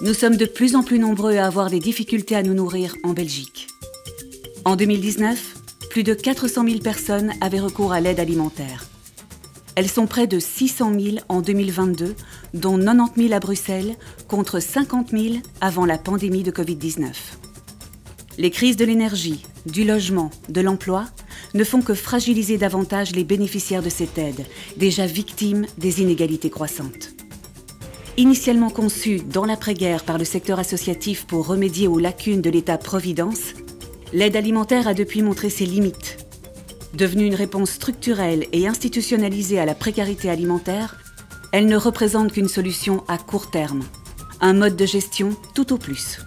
Nous sommes de plus en plus nombreux à avoir des difficultés à nous nourrir en Belgique. En 2019, plus de 400 000 personnes avaient recours à l'aide alimentaire. Elles sont près de 600 000 en 2022, dont 90 000 à Bruxelles, contre 50 000 avant la pandémie de Covid-19. Les crises de l'énergie, du logement, de l'emploi ne font que fragiliser davantage les bénéficiaires de cette aide, déjà victimes des inégalités croissantes. Initialement conçue dans l'après-guerre par le secteur associatif pour remédier aux lacunes de l'État-providence, l'aide alimentaire a depuis montré ses limites. Devenue une réponse structurelle et institutionnalisée à la précarité alimentaire, elle ne représente qu'une solution à court terme, un mode de gestion tout au plus.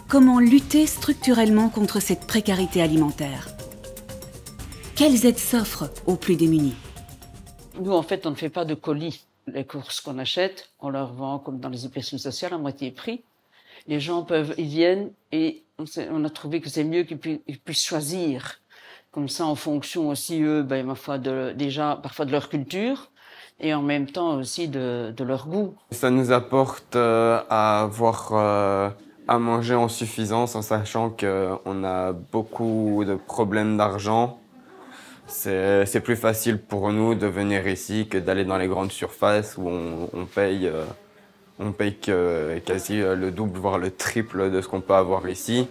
Comment lutter structurellement contre cette précarité alimentaire? Quelles aides s'offrent aux plus démunis? Nous, en fait, on ne fait pas de colis. Les courses qu'on achète, on leur vend, comme dans les épiceries sociales, à moitié prix. Les gens ils viennent et on a trouvé que c'est mieux qu'ils puissent choisir. Comme ça, en fonction aussi, eux, ma foi, déjà, parfois de leur culture et en même temps aussi de leur goût. Ça nous apporte à avoir à manger en suffisance en sachant qu'on a beaucoup de problèmes d'argent. C'est plus facile pour nous de venir ici que d'aller dans les grandes surfaces où on paye quasi le double, voire le triple de ce qu'on peut avoir ici.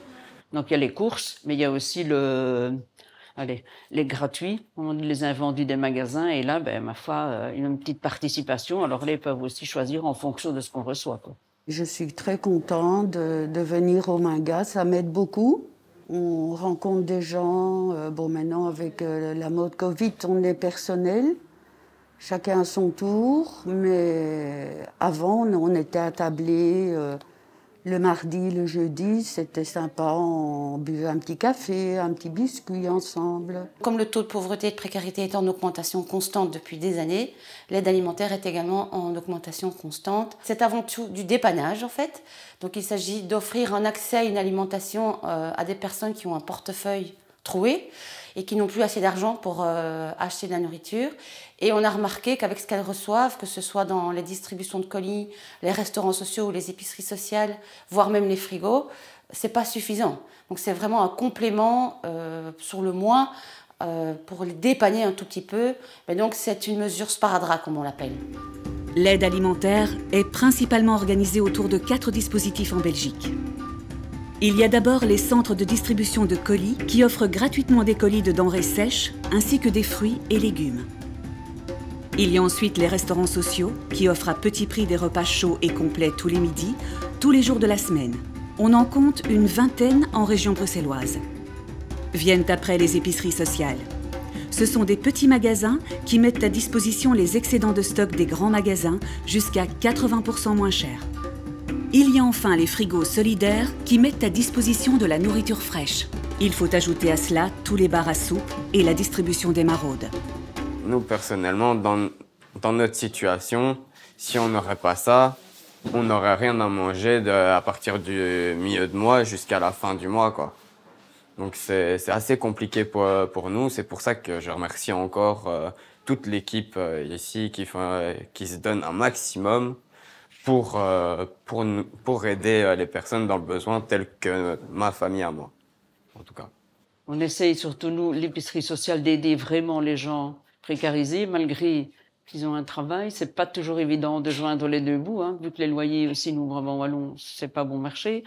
Donc il y a les courses, mais il y a aussi les gratuits, on les invendus des magasins, et là, ma foi, une petite participation. Alors là, ils peuvent aussi choisir en fonction de ce qu'on reçoit, quoi. Je suis très contente de venir au Minga, ça m'aide beaucoup. On rencontre des gens, maintenant avec la mode Covid, on est personnel, chacun à son tour, mais avant on était attablés le mardi, le jeudi, c'était sympa, on buvait un petit café, un petit biscuit ensemble. Comme le taux de pauvreté et de précarité est en augmentation constante depuis des années, l'aide alimentaire est également en augmentation constante. C'est avant tout du dépannage en fait, donc il s'agit d'offrir un accès à une alimentation à des personnes qui ont un portefeuille troué et qui n'ont plus assez d'argent pour acheter de la nourriture. Et on a remarqué qu'avec ce qu'elles reçoivent, que ce soit dans les distributions de colis, les restaurants sociaux ou les épiceries sociales, voire même les frigos, c'est pas suffisant. Donc c'est vraiment un complément sur le mois pour les dépanner un tout petit peu. Mais donc c'est une mesure sparadrap, comme on l'appelle. L'aide alimentaire est principalement organisée autour de 4 dispositifs en Belgique. Il y a d'abord les centres de distribution de colis qui offrent gratuitement des colis de denrées sèches ainsi que des fruits et légumes. Il y a ensuite les restaurants sociaux qui offrent à petit prix des repas chauds et complets tous les midis, tous les jours de la semaine. On en compte une vingtaine en région bruxelloise. Viennent après les épiceries sociales. Ce sont des petits magasins qui mettent à disposition les excédents de stock des grands magasins jusqu'à 80% moins cher. Il y a enfin les frigos solidaires qui mettent à disposition de la nourriture fraîche. Il faut ajouter à cela tous les bars à soupe et la distribution des maraudes. Nous, personnellement, dans notre situation, si on n'aurait pas ça, on n'aurait rien à manger à partir du milieu de mois jusqu'à la fin du mois, quoi. Donc c'est assez compliqué pour nous. C'est pour ça que je remercie encore toute l'équipe ici qui se donne un maximum pour aider les personnes dans le besoin, telles que ma famille à moi, en tout cas. On essaye surtout, nous, l'épicerie sociale, d'aider vraiment les gens précarisés, malgré qu'ils ont un travail. C'est pas toujours évident de joindre les deux bouts, hein, vu que les loyers aussi, nous, Brabant Wallon, c'est pas bon marché.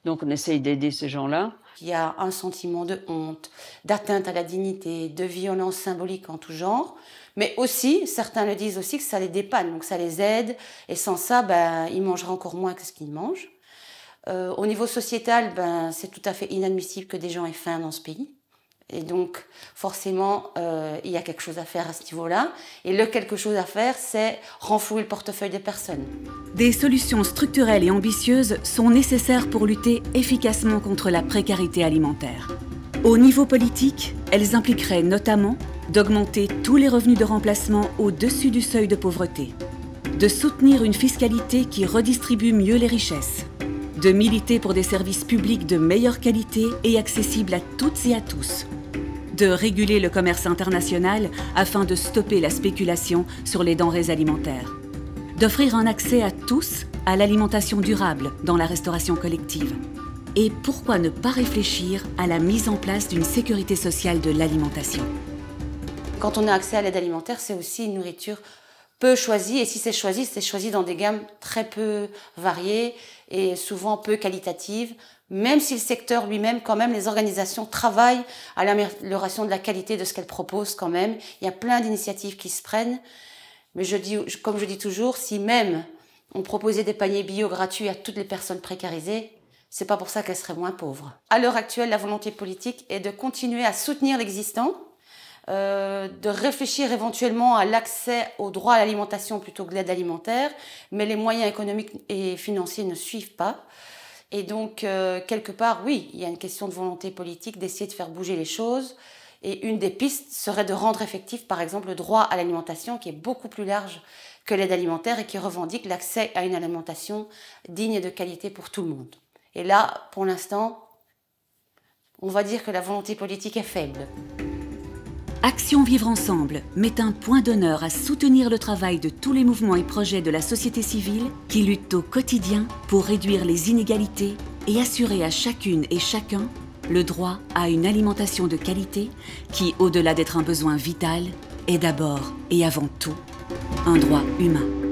Donc on essaye d'aider ces gens-là. Il y a un sentiment de honte, d'atteinte à la dignité, de violence symbolique en tout genre. Mais aussi, certains le disent aussi que ça les dépanne, donc ça les aide. Et sans ça, ils mangeraient encore moins que ce qu'ils mangent. Au niveau sociétal, c'est tout à fait inadmissible que des gens aient faim dans ce pays. Et donc, forcément, il y a quelque chose à faire à ce niveau-là. Et le quelque chose à faire, c'est renflouer le portefeuille des personnes. Des solutions structurelles et ambitieuses sont nécessaires pour lutter efficacement contre la précarité alimentaire. Au niveau politique, elles impliqueraient notamment d'augmenter tous les revenus de remplacement au-dessus du seuil de pauvreté, de soutenir une fiscalité qui redistribue mieux les richesses, de militer pour des services publics de meilleure qualité et accessibles à toutes et à tous, de réguler le commerce international afin de stopper la spéculation sur les denrées alimentaires, d'offrir un accès à tous à l'alimentation durable dans la restauration collective. Et pourquoi ne pas réfléchir à la mise en place d'une sécurité sociale de l'alimentation? Quand on a accès à l'aide alimentaire, c'est aussi une nourriture peu choisie. Et si c'est choisi dans des gammes très peu variées et souvent peu qualitatives. Même si le secteur lui-même, quand même, les organisations travaillent à l'amélioration de la qualité de ce qu'elles proposent quand même. Il y a plein d'initiatives qui se prennent. Mais comme je dis toujours, si même on proposait des paniers bio gratuits à toutes les personnes précarisées, c'est pas pour ça qu'elles seraient moins pauvres. À l'heure actuelle, la volonté politique est de continuer à soutenir l'existant, de réfléchir éventuellement à l'accès au droit à l'alimentation plutôt que l'aide alimentaire, mais les moyens économiques et financiers ne suivent pas. Et donc, quelque part, oui, il y a une question de volonté politique d'essayer de faire bouger les choses. Et une des pistes serait de rendre effectif, par exemple, le droit à l'alimentation, qui est beaucoup plus large que l'aide alimentaire et qui revendique l'accès à une alimentation digne et de qualité pour tout le monde. Et là, pour l'instant, on va dire que la volonté politique est faible. Action Vivre Ensemble met un point d'honneur à soutenir le travail de tous les mouvements et projets de la société civile qui luttent au quotidien pour réduire les inégalités et assurer à chacune et chacun le droit à une alimentation de qualité qui, au-delà d'être un besoin vital, est d'abord et avant tout un droit humain.